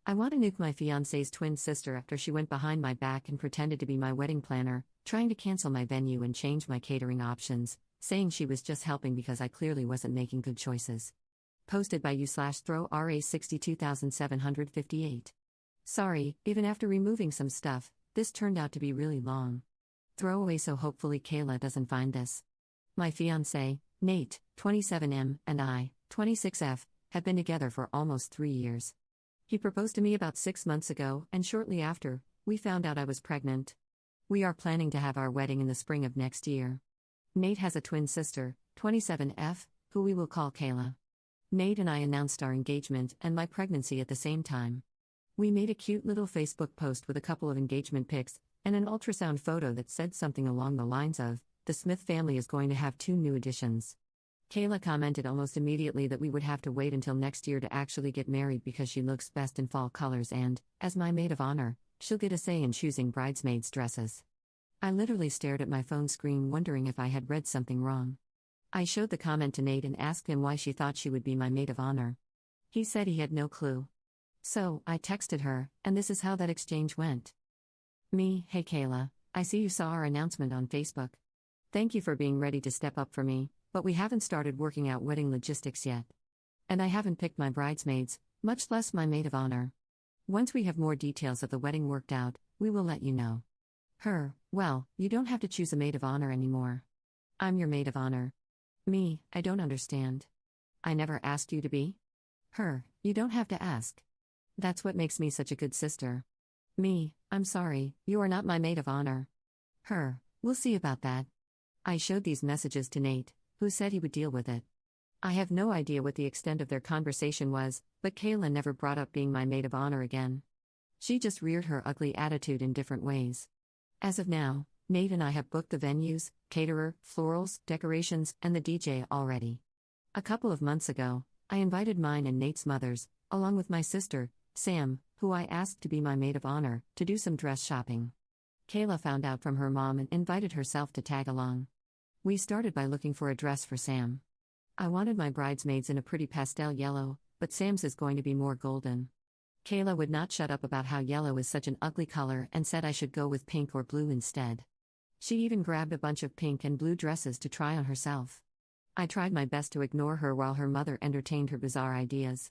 I want to nuke my fiancé's twin sister after she went behind my back and pretended to be my wedding planner, trying to cancel my venue and change my catering options, saying she was just helping because I clearly wasn't making good choices. Posted by you/throw RA 62758. Sorry, even after removing some stuff, this turned out to be really long. Throwaway, so hopefully Kayla doesn't find this. My fiancé, Nate, 27M, and I, 26F, have been together for almost 3 years. He proposed to me about 6 months ago, and shortly after, we found out I was pregnant. We are planning to have our wedding in the spring of next year. Nate has a twin sister, 27F, who we will call Kayla. Nate and I announced our engagement and my pregnancy at the same time. We made a cute little Facebook post with a couple of engagement pics and an ultrasound photo that said something along the lines of, "The Smith family is going to have 2 new additions." Kayla commented almost immediately that we would have to wait until next year to actually get married because she looks best in fall colors and, as my maid of honor, she'll get a say in choosing bridesmaids' dresses. I literally stared at my phone screen wondering if I had read something wrong. I showed the comment to Nate and asked him why she thought she would be my maid of honor. He said he had no clue. So, I texted her, and this is how that exchange went. Me, "Hey Kayla, I see you saw our announcement on Facebook. Thank you for being ready to step up for me, but we haven't started working out wedding logistics yet. And I haven't picked my bridesmaids, much less my maid of honor. Once we have more details of the wedding worked out, we will let you know." Her, "Well, you don't have to choose a maid of honor anymore. I'm your maid of honor." Me, "I don't understand. I never asked you to be?" Her, "You don't have to ask. That's what makes me such a good sister." Me, "I'm sorry, you are not my maid of honor." Her, "We'll see about that." I showed these messages to Nate, who said he would deal with it. I have no idea what the extent of their conversation was, but Kayla never brought up being my maid of honor again. She just reared her ugly attitude in different ways. As of now, Nate and I have booked the venues, caterer, florals, decorations, and the DJ already. A couple of months ago, I invited mine and Nate's mothers, along with my sister, Sam, who I asked to be my maid of honor, to do some dress shopping. Kayla found out from her mom and invited herself to tag along. We started by looking for a dress for Sam. I wanted my bridesmaids in a pretty pastel yellow, but Sam's is going to be more golden. Kayla would not shut up about how yellow is such an ugly color and said I should go with pink or blue instead. She even grabbed a bunch of pink and blue dresses to try on herself. I tried my best to ignore her while her mother entertained her bizarre ideas.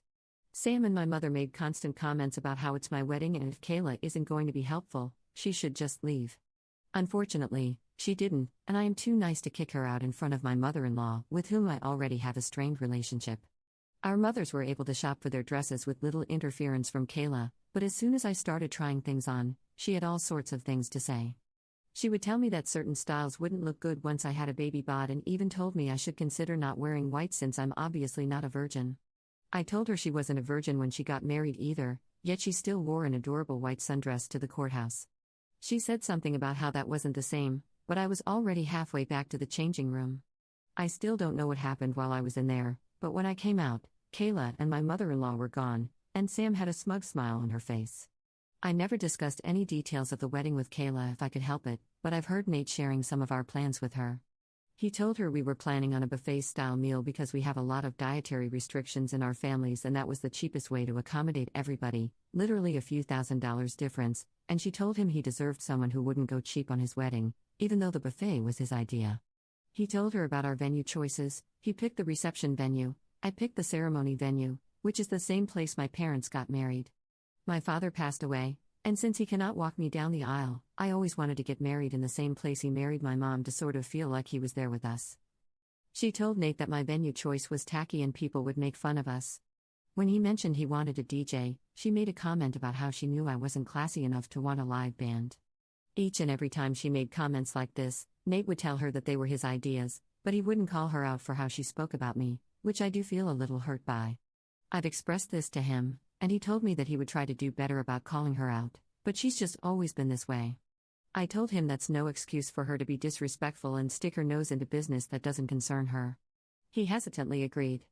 Sam and my mother made constant comments about how it's my wedding and if Kayla isn't going to be helpful, she should just leave. Unfortunately, she didn't, and I am too nice to kick her out in front of my mother-in-law, with whom I already have a strained relationship. Our mothers were able to shop for their dresses with little interference from Kayla, but as soon as I started trying things on, she had all sorts of things to say. She would tell me that certain styles wouldn't look good once I had a baby bod and even told me I should consider not wearing white since I'm obviously not a virgin. I told her she wasn't a virgin when she got married either, yet she still wore an adorable white sundress to the courthouse. She said something about how that wasn't the same, but I was already halfway back to the changing room. I still don't know what happened while I was in there, but when I came out, Kayla and my mother-in-law were gone, and Sam had a smug smile on her face. I never discussed any details of the wedding with Kayla if I could help it, but I've heard Nate sharing some of our plans with her. He told her we were planning on a buffet-style meal because we have a lot of dietary restrictions in our families and that was the cheapest way to accommodate everybody, literally a few $1,000s difference, and she told him he deserved someone who wouldn't go cheap on his wedding, even though the buffet was his idea. He told her about our venue choices. He picked the reception venue, I picked the ceremony venue, which is the same place my parents got married. My father passed away, and since he cannot walk me down the aisle, I always wanted to get married in the same place he married my mom to sort of feel like he was there with us. She told Nate that my venue choice was tacky and people would make fun of us. When he mentioned he wanted a DJ, she made a comment about how she knew I wasn't classy enough to want a live band. Each and every time she made comments like this, Nate would tell her that they were his ideas, but he wouldn't call her out for how she spoke about me, which I do feel a little hurt by. I've expressed this to him, and he told me that he would try to do better about calling her out, but she's just always been this way. I told him that's no excuse for her to be disrespectful and stick her nose into business that doesn't concern her. He hesitantly agreed.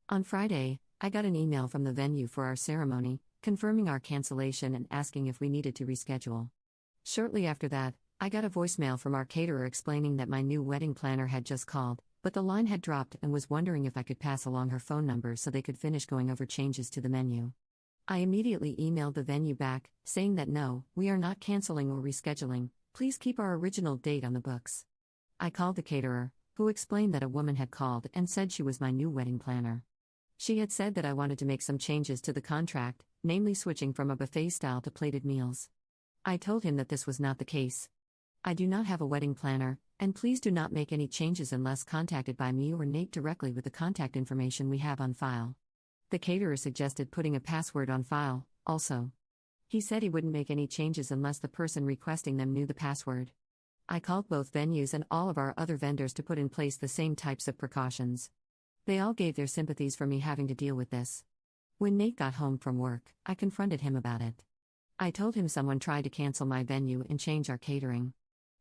On Friday, I got an email from the venue for our ceremony, confirming our cancellation and asking if we needed to reschedule. Shortly after that, I got a voicemail from our caterer explaining that my new wedding planner had just called, but the line had dropped and was wondering if I could pass along her phone number so they could finish going over changes to the menu. I immediately emailed the venue back, saying that no, we are not canceling or rescheduling, please keep our original date on the books. I called the caterer, who explained that a woman had called and said she was my new wedding planner. She had said that I wanted to make some changes to the contract, namely switching from a buffet style to plated meals. I told him that this was not the case. I do not have a wedding planner, and please do not make any changes unless contacted by me or Nate directly with the contact information we have on file. The caterer suggested putting a password on file, also. He said he wouldn't make any changes unless the person requesting them knew the password. I called both venues and all of our other vendors to put in place the same types of precautions. They all gave their sympathies for me having to deal with this. When Nate got home from work, I confronted him about it. I told him someone tried to cancel my venue and change our catering.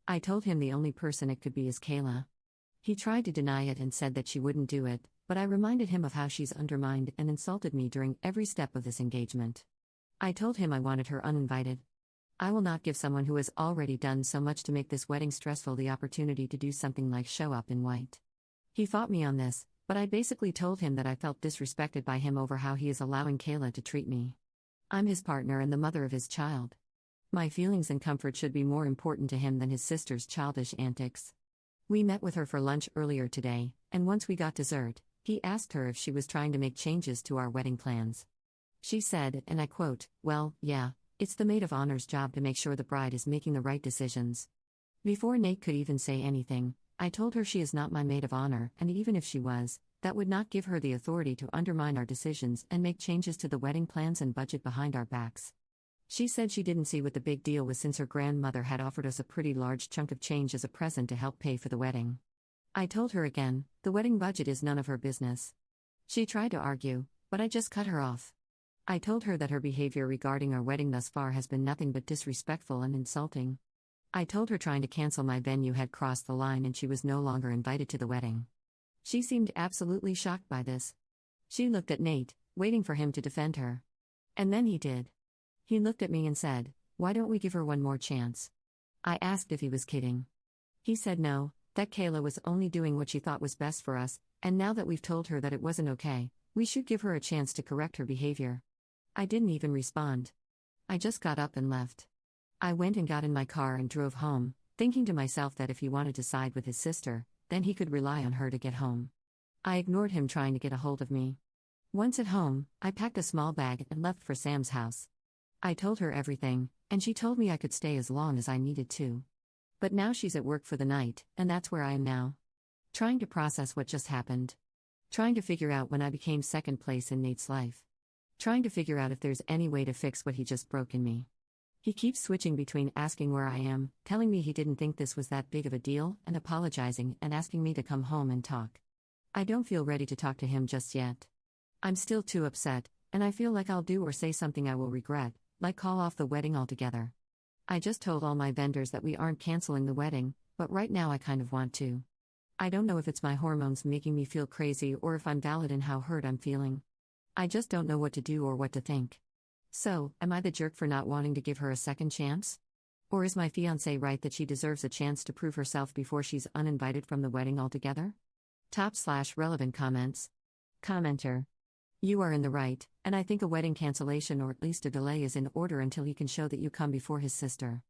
I told him the only person it could be is Kayla. He tried to deny it and said that she wouldn't do it, but I reminded him of how she's undermined and insulted me during every step of this engagement. I told him I wanted her uninvited. I will not give someone who has already done so much to make this wedding stressful the opportunity to do something like show up in white. He fought me on this, but I basically told him that I felt disrespected by him over how he is allowing Kayla to treat me. I'm his partner and the mother of his child. My feelings and comfort should be more important to him than his sister's childish antics. We met with her for lunch earlier today, and once we got dessert, he asked her if she was trying to make changes to our wedding plans. She said, and I quote, "Well, yeah, it's the maid of honor's job to make sure the bride is making the right decisions." Before Nate could even say anything, I told her she is not my maid of honor, and even if she was, that would not give her the authority to undermine our decisions and make changes to the wedding plans and budget behind our backs. She said she didn't see what the big deal was since her grandmother had offered us a pretty large chunk of change as a present to help pay for the wedding. I told her again, the wedding budget is none of her business. She tried to argue, but I just cut her off. I told her that her behavior regarding our wedding thus far has been nothing but disrespectful and insulting. I told her trying to cancel my venue had crossed the line and she was no longer invited to the wedding. She seemed absolutely shocked by this. She looked at Nate, waiting for him to defend her. And then he did. He looked at me and said, "Why don't we give her one more chance?" I asked if he was kidding. He said no, that Kayla was only doing what she thought was best for us, and now that we've told her that it wasn't okay, we should give her a chance to correct her behavior. I didn't even respond. I just got up and left. I went and got in my car and drove home, thinking to myself that if he wanted to side with his sister, then he could rely on her to get home. I ignored him trying to get a hold of me. Once at home, I packed a small bag and left for Sam's house. I told her everything, and she told me I could stay as long as I needed to. But now she's at work for the night, and that's where I am now. Trying to process what just happened. Trying to figure out when I became second place in Nate's life. Trying to figure out if there's any way to fix what he just broke in me. He keeps switching between asking where I am, telling me he didn't think this was that big of a deal, and apologizing and asking me to come home and talk. I don't feel ready to talk to him just yet. I'm still too upset, and I feel like I'll do or say something I will regret, like call off the wedding altogether. I just told all my vendors that we aren't canceling the wedding, but right now I kind of want to. I don't know if it's my hormones making me feel crazy or if I'm valid in how hurt I'm feeling. I just don't know what to do or what to think. So, am I the jerk for not wanting to give her a second chance? Or is my fiancé right that she deserves a chance to prove herself before she's uninvited from the wedding altogether? /relevant comments. Commenter. You are in the right, and I think a wedding cancellation or at least a delay is in order until he can show that you come before his sister.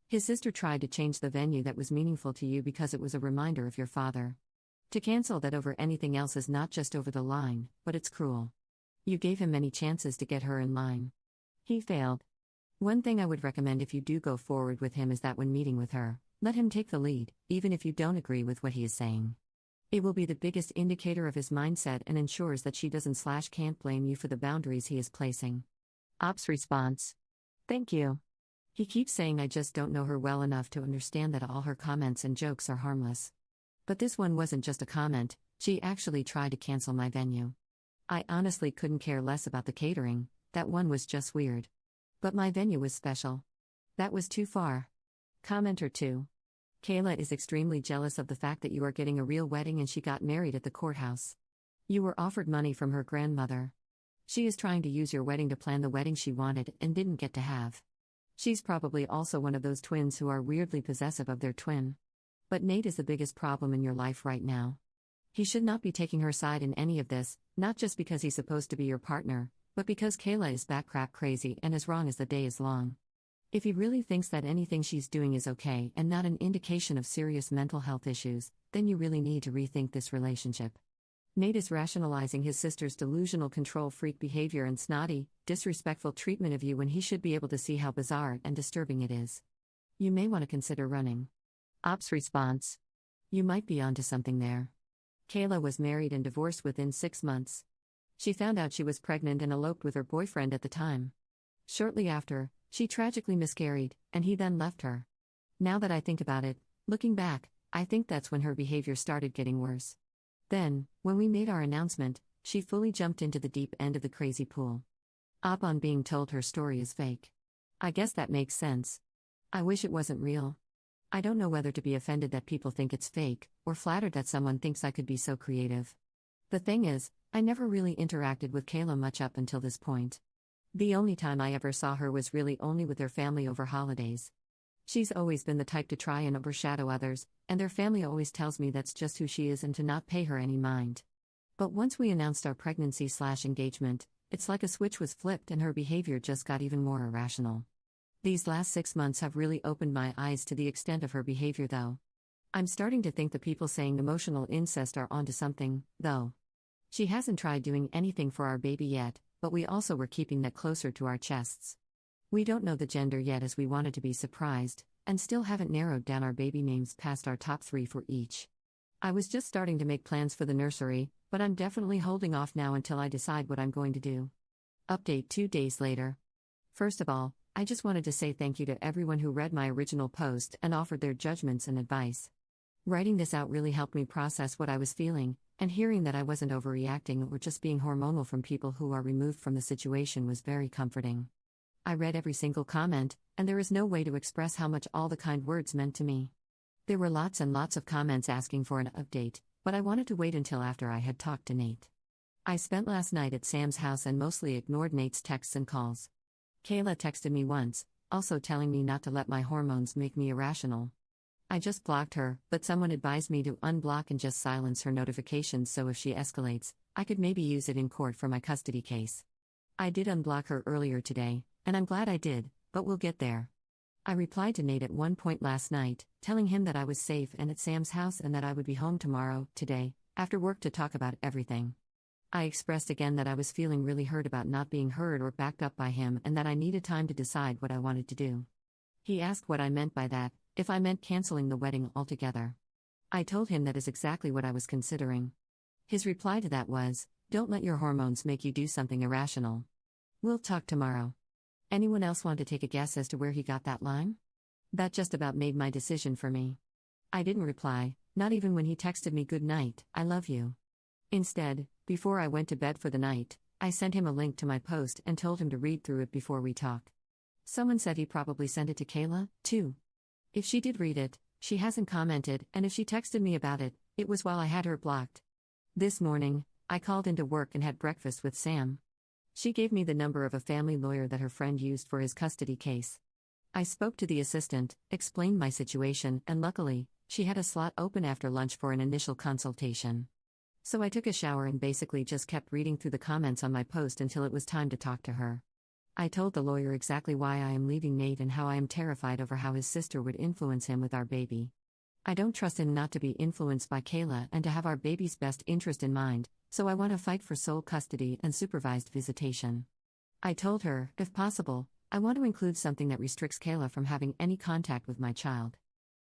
His sister tried to change the venue that was meaningful to you because it was a reminder of your father. To cancel that over anything else is not just over the line, but it's cruel. You gave him many chances to get her in line. He failed. One thing I would recommend if you do go forward with him is that when meeting with her, let him take the lead, even if you don't agree with what he is saying. It will be the biggest indicator of his mindset and ensures that she doesn't/can't blame you for the boundaries he is placing. Ops response. Thank you. He keeps saying I just don't know her well enough to understand that all her comments and jokes are harmless. But this one wasn't just a comment, she actually tried to cancel my venue. I honestly couldn't care less about the catering, that one was just weird. But my venue was special. That was too far. Commenter 2. Kayla is extremely jealous of the fact that you are getting a real wedding and she got married at the courthouse. You were offered money from her grandmother. She is trying to use your wedding to plan the wedding she wanted and didn't get to have. She's probably also one of those twins who are weirdly possessive of their twin. But Nate is the biggest problem in your life right now. He should not be taking her side in any of this, not just because he's supposed to be your partner, but because Kayla is batcrap crazy and as wrong as the day is long. If he really thinks that anything she's doing is okay and not an indication of serious mental health issues, then you really need to rethink this relationship. Nate is rationalizing his sister's delusional control freak behavior and snotty, disrespectful treatment of you when he should be able to see how bizarre and disturbing it is. You may want to consider running. Ops response. You might be onto something there. Kayla was married and divorced within 6 months. She found out she was pregnant and eloped with her boyfriend at the time. Shortly after, she tragically miscarried, and he then left her. Now that I think about it, looking back, I think that's when her behavior started getting worse. Then, when we made our announcement, she fully jumped into the deep end of the crazy pool. Upon being told her story is fake. I guess that makes sense. I wish it wasn't real. I don't know whether to be offended that people think it's fake, or flattered that someone thinks I could be so creative. The thing is, I never really interacted with Kayla much up until this point. The only time I ever saw her was really only with their family over holidays. She's always been the type to try and overshadow others, and their family always tells me that's just who she is and to not pay her any mind. But once we announced our pregnancy/engagement, it's like a switch was flipped and her behavior just got even more irrational. These last 6 months have really opened my eyes to the extent of her behavior though. I'm starting to think the people saying emotional incest are onto something, though. She hasn't tried doing anything for our baby yet, but we also were keeping that closer to our chests. We don't know the gender yet as we wanted to be surprised, and still haven't narrowed down our baby names past our top 3 for each. I was just starting to make plans for the nursery, but I'm definitely holding off now until I decide what I'm going to do. Update 2 days later. First of all, I just wanted to say thank you to everyone who read my original post and offered their judgments and advice. Writing this out really helped me process what I was feeling, and hearing that I wasn't overreacting or just being hormonal from people who are removed from the situation was very comforting. I read every single comment, and there is no way to express how much all the kind words meant to me. There were lots and lots of comments asking for an update, but I wanted to wait until after I had talked to Nate. I spent last night at Sam's house and mostly ignored Nate's texts and calls. Kayla texted me once, also telling me not to let my hormones make me irrational. I just blocked her, but someone advised me to unblock and just silence her notifications so if she escalates, I could maybe use it in court for my custody case. I did unblock her earlier today, and I'm glad I did, but we'll get there. I replied to Nate at one point last night, telling him that I was safe and at Sam's house and that I would be home tomorrow, today, after work to talk about everything. I expressed again that I was feeling really hurt about not being heard or backed up by him and that I needed time to decide what I wanted to do. He asked what I meant by that, if I meant canceling the wedding altogether. I told him that is exactly what I was considering. His reply to that was, "Don't let your hormones make you do something irrational. We'll talk tomorrow." Anyone else want to take a guess as to where he got that line? That just about made my decision for me. I didn't reply, not even when he texted me "Good night, I love you." Instead, before I went to bed for the night, I sent him a link to my post and told him to read through it before we talk. Someone said he probably sent it to Kayla, too. If she did read it, she hasn't commented, and if she texted me about it, it was while I had her blocked. This morning, I called into work and had breakfast with Sam. She gave me the number of a family lawyer that her friend used for his custody case. I spoke to the assistant, explained my situation, and luckily, she had a slot open after lunch for an initial consultation. So I took a shower and basically just kept reading through the comments on my post until it was time to talk to her. I told the lawyer exactly why I am leaving Nate and how I am terrified over how his sister would influence him with our baby. I don't trust him not to be influenced by Kayla and to have our baby's best interest in mind, so I want to fight for sole custody and supervised visitation. I told her, if possible, I want to include something that restricts Kayla from having any contact with my child.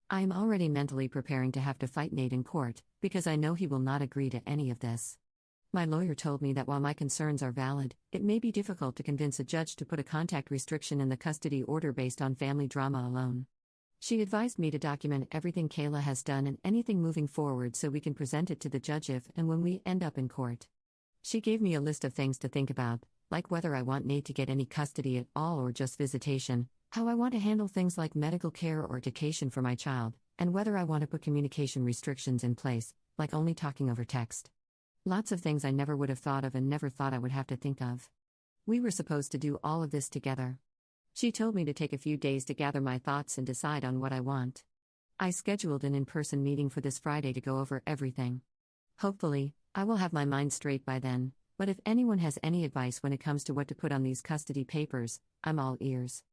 I am already mentally preparing to have to fight Nate in court, because I know he will not agree to any of this. My lawyer told me that while my concerns are valid, it may be difficult to convince a judge to put a contact restriction in the custody order based on family drama alone. She advised me to document everything Kayla has done and anything moving forward so we can present it to the judge if and when we end up in court. She gave me a list of things to think about, like whether I want Nate to get any custody at all or just visitation, how I want to handle things like medical care or education for my child, and whether I want to put communication restrictions in place, like only talking over text. Lots of things I never would have thought of and never thought I would have to think of. We were supposed to do all of this together. She told me to take a few days to gather my thoughts and decide on what I want. I scheduled an in-person meeting for this Friday to go over everything. Hopefully, I will have my mind straight by then, but if anyone has any advice when it comes to what to put on these custody papers, I'm all ears.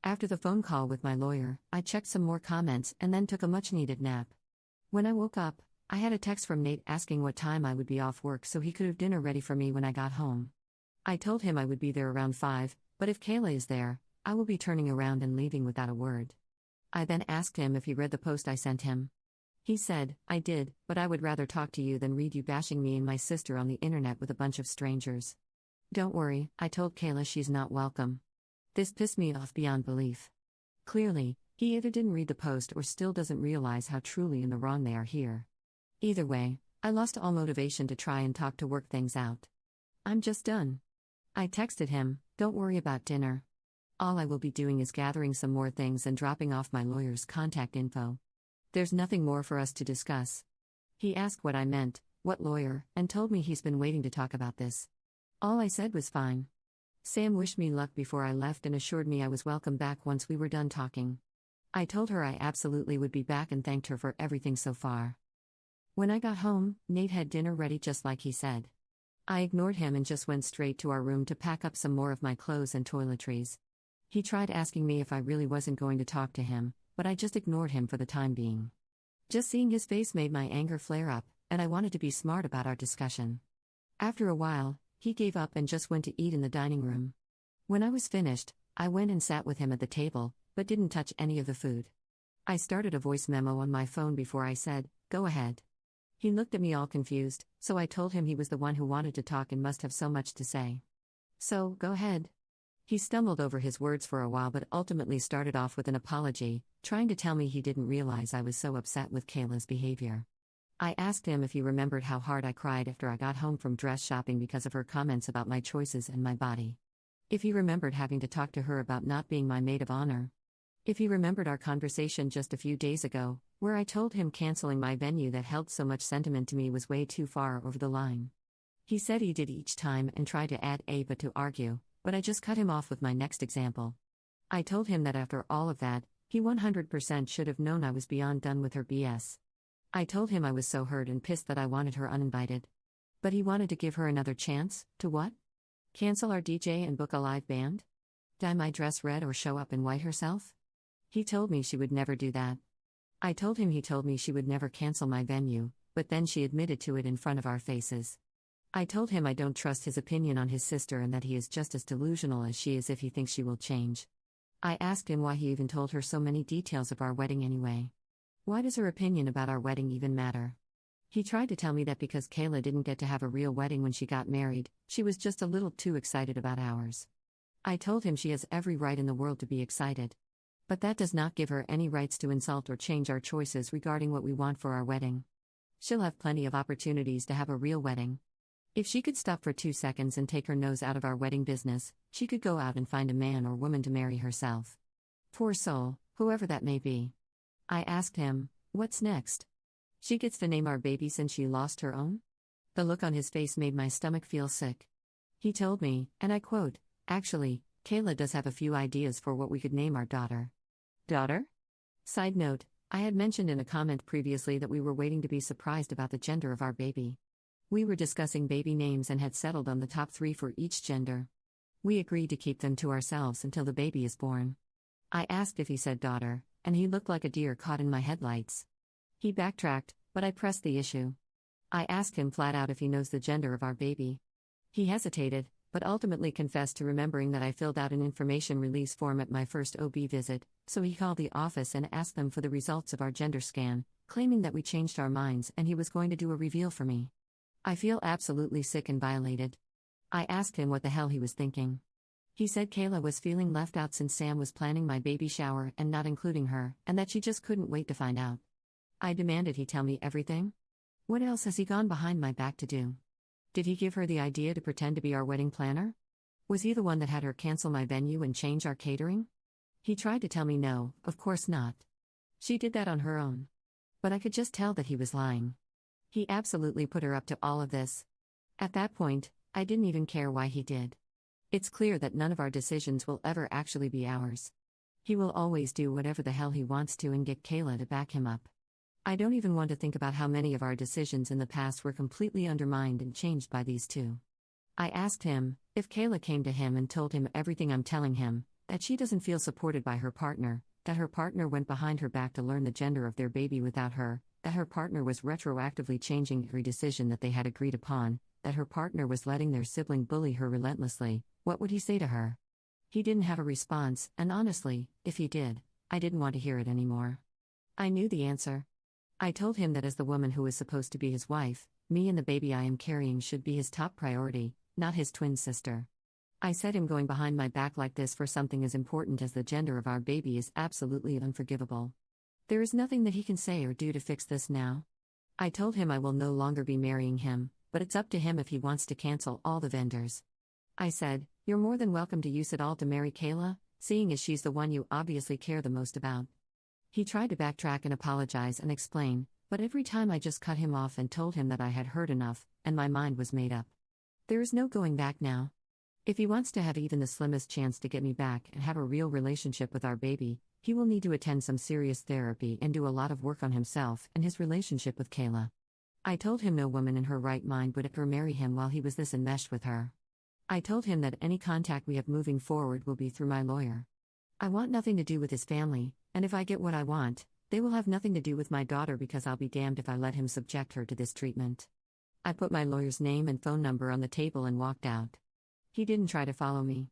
After the phone call with my lawyer, I checked some more comments and then took a much-needed nap. When I woke up, I had a text from Nate asking what time I would be off work so he could have dinner ready for me when I got home. I told him I would be there around 5, but if Kayla is there, I will be turning around and leaving without a word. I then asked him if he read the post I sent him. He said, I did, but I would rather talk to you than read you bashing me and my sister on the internet with a bunch of strangers. Don't worry, I told Kayla she's not welcome. This pissed me off beyond belief. Clearly, he either didn't read the post or still doesn't realize how truly in the wrong they are here. Either way, I lost all motivation to try and talk to work things out. I'm just done. I texted him, don't worry about dinner. All I will be doing is gathering some more things and dropping off my lawyer's contact info. There's nothing more for us to discuss. He asked what I meant, what lawyer, and told me he's been waiting to talk about this. All I said was fine. Sam wished me luck before I left and assured me I was welcome back once we were done talking. I told her I absolutely would be back and thanked her for everything so far. When I got home, Nate had dinner ready just like he said. I ignored him and just went straight to our room to pack up some more of my clothes and toiletries. He tried asking me if I really wasn't going to talk to him, but I just ignored him for the time being. Just seeing his face made my anger flare up, and I wanted to be smart about our discussion. After a while, he gave up and just went to eat in the dining room. When I was finished, I went and sat with him at the table, but didn't touch any of the food. I started a voice memo on my phone before I said, go ahead. He looked at me all confused, so I told him he was the one who wanted to talk and must have so much to say. So, go ahead. He stumbled over his words for a while but ultimately started off with an apology, trying to tell me he didn't realize I was so upset with Kayla's behavior. I asked him if he remembered how hard I cried after I got home from dress shopping because of her comments about my choices and my body. If he remembered having to talk to her about not being my maid of honor. If he remembered our conversation just a few days ago, where I told him canceling my venue that held so much sentiment to me was way too far over the line. He said he did each time and tried to add a but to argue, but I just cut him off with my next example. I told him that after all of that, he 100% should have known I was beyond done with her BS. I told him I was so hurt and pissed that I wanted her uninvited. But he wanted to give her another chance, to what? Cancel our DJ and book a live band? Dye my dress red or show up in white herself? He told me she would never do that. I told him he told me she would never cancel my venue, but then she admitted to it in front of our faces. I told him I don't trust his opinion on his sister and that he is just as delusional as she is if he thinks she will change. I asked him why he even told her so many details of our wedding anyway. Why does her opinion about our wedding even matter? He tried to tell me that because Kayla didn't get to have a real wedding when she got married, she was just a little too excited about ours. I told him she has every right in the world to be excited. But that does not give her any rights to insult or change our choices regarding what we want for our wedding. She'll have plenty of opportunities to have a real wedding. If she could stop for 2 seconds and take her nose out of our wedding business, she could go out and find a man or woman to marry herself. Poor soul, whoever that may be. I asked him, what's next? She gets to name our baby since she lost her own? The look on his face made my stomach feel sick. He told me, and I quote, actually, Kayla does have a few ideas for what we could name our daughter. Daughter? Side note, I had mentioned in a comment previously that we were waiting to be surprised about the gender of our baby. We were discussing baby names and had settled on the top 3 for each gender. We agreed to keep them to ourselves until the baby is born. I asked if he said daughter, and he looked like a deer caught in my headlights. He backtracked, but I pressed the issue. I asked him flat out if he knows the gender of our baby. He hesitated, but ultimately confessed to remembering that I filled out an information release form at my first OB visit, so he called the office and asked them for the results of our gender scan, claiming that we changed our minds and he was going to do a reveal for me. I feel absolutely sick and violated. I asked him what the hell he was thinking. He said Kayla was feeling left out since Sam was planning my baby shower and not including her, and that she just couldn't wait to find out. I demanded he tell me everything. What else has he gone behind my back to do? Did he give her the idea to pretend to be our wedding planner? Was he the one that had her cancel my venue and change our catering? He tried to tell me no, of course not. She did that on her own. But I could just tell that he was lying. He absolutely put her up to all of this. At that point, I didn't even care why he did. It's clear that none of our decisions will ever actually be ours. He will always do whatever the hell he wants to and get Kayla to back him up. I don't even want to think about how many of our decisions in the past were completely undermined and changed by these two. I asked him if Kayla came to him and told him everything I'm telling him, that she doesn't feel supported by her partner, that her partner went behind her back to learn the gender of their baby without her, that her partner was retroactively changing every decision that they had agreed upon, that her partner was letting their sibling bully her relentlessly. What would he say to her? He didn't have a response, and honestly, if he did, I didn't want to hear it anymore. I knew the answer. I told him that as the woman who is supposed to be his wife, me and the baby I am carrying should be his top priority, not his twin sister. I said him going behind my back like this for something as important as the gender of our baby is absolutely unforgivable. There is nothing that he can say or do to fix this now. I told him I will no longer be marrying him, but it's up to him if he wants to cancel all the vendors. I said, "You're more than welcome to use it all to marry Kayla, seeing as she's the one you obviously care the most about." He tried to backtrack and apologize and explain, but every time I just cut him off and told him that I had heard enough, and my mind was made up. There is no going back now. If he wants to have even the slimmest chance to get me back and have a real relationship with our baby, he will need to attend some serious therapy and do a lot of work on himself and his relationship with Kayla. I told him no woman in her right mind would ever marry him while he was this enmeshed with her. I told him that any contact we have moving forward will be through my lawyer. I want nothing to do with his family, and if I get what I want, they will have nothing to do with my daughter because I'll be damned if I let him subject her to this treatment. I put my lawyer's name and phone number on the table and walked out. He didn't try to follow me.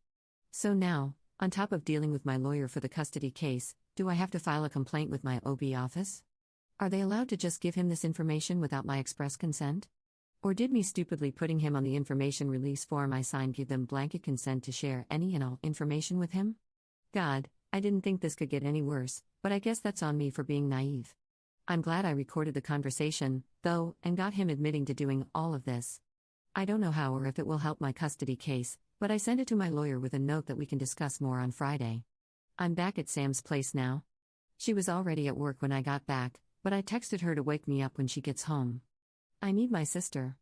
So now, on top of dealing with my lawyer for the custody case, do I have to file a complaint with my OB office? Are they allowed to just give him this information without my express consent? Or did me stupidly putting him on the information release form I signed give them blanket consent to share any and all information with him? God, I didn't think this could get any worse, but I guess that's on me for being naive. I'm glad I recorded the conversation, though, and got him admitting to doing all of this. I don't know how or if it will help my custody case, but I sent it to my lawyer with a note that we can discuss more on Friday. I'm back at Sam's place now. She was already at work when I got back, but I texted her to wake me up when she gets home. I need my sister.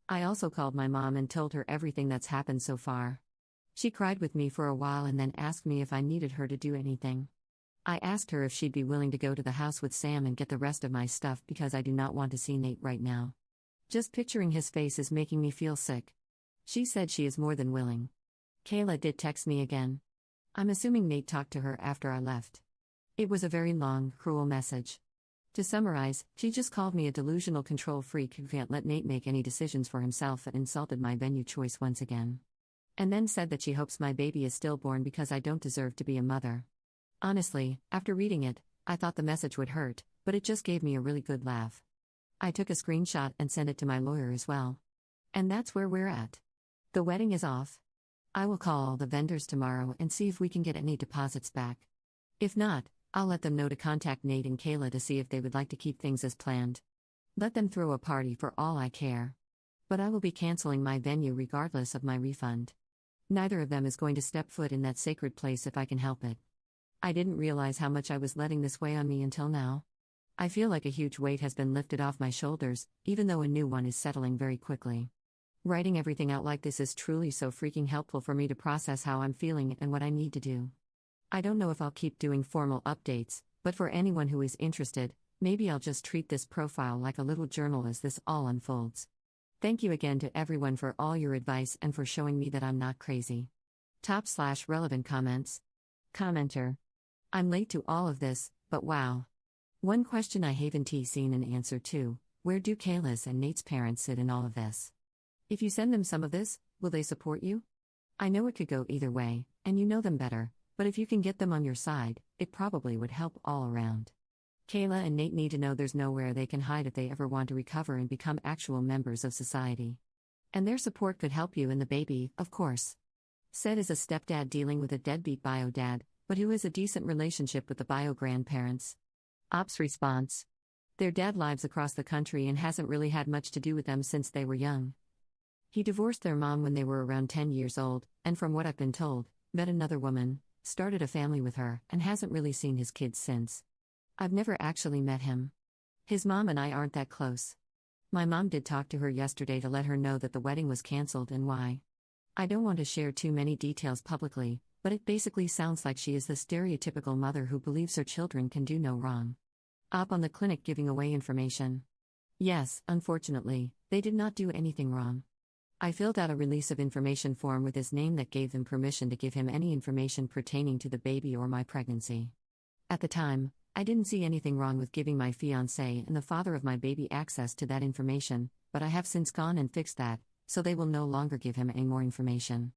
I also called my mom and told her everything that's happened so far. She cried with me for a while and then asked me if I needed her to do anything. I asked her if she'd be willing to go to the house with Sam and get the rest of my stuff because I do not want to see Nate right now. Just picturing his face is making me feel sick. She said she is more than willing. Kayla did text me again. I'm assuming Nate talked to her after I left. It was a very long, cruel message. To summarize, she just called me a delusional control freak who can't let Nate make any decisions for himself and insulted my venue choice once again. And then said that she hopes my baby is stillborn because I don't deserve to be a mother. Honestly, after reading it, I thought the message would hurt, but it just gave me a really good laugh. I took a screenshot and sent it to my lawyer as well. And that's where we're at. The wedding is off. I will call all the vendors tomorrow and see if we can get any deposits back. If not, I'll let them know to contact Nate and Kayla to see if they would like to keep things as planned. Let them throw a party for all I care. But I will be canceling my venue regardless of my refund. Neither of them is going to step foot in that sacred place if I can help it. I didn't realize how much I was letting this weigh on me until now. I feel like a huge weight has been lifted off my shoulders, even though a new one is settling very quickly. Writing everything out like this is truly so freaking helpful for me to process how I'm feeling and what I need to do. I don't know if I'll keep doing formal updates, but for anyone who is interested, maybe I'll just treat this profile like a little journal as this all unfolds. Thank you again to everyone for all your advice and for showing me that I'm not crazy. Top/relevant comments. Commenter. I'm late to all of this, but wow. One question I haven't seen an answer to: where do Kayla's and Nate's parents sit in all of this? If you send them some of this, will they support you? I know it could go either way, and you know them better, but if you can get them on your side, it probably would help all around. Kayla and Nate need to know there's nowhere they can hide if they ever want to recover and become actual members of society. And their support could help you and the baby, of course. Said is a stepdad dealing with a deadbeat bio dad, but who has a decent relationship with the bio grandparents. Ops response. Their dad lives across the country and hasn't really had much to do with them since they were young. He divorced their mom when they were around 10 years old, and from what I've been told, met another woman, started a family with her, and hasn't really seen his kids since. I've never actually met him. His mom and I aren't that close. My mom did talk to her yesterday to let her know that the wedding was canceled and why. I don't want to share too many details publicly, but it basically sounds like she is the stereotypical mother who believes her children can do no wrong. Op on the clinic giving away information. Yes, unfortunately, they did not do anything wrong. I filled out a release of information form with his name that gave them permission to give him any information pertaining to the baby or my pregnancy. At the time, I didn't see anything wrong with giving my fiancé and the father of my baby access to that information, but I have since gone and fixed that, so they will no longer give him any more information.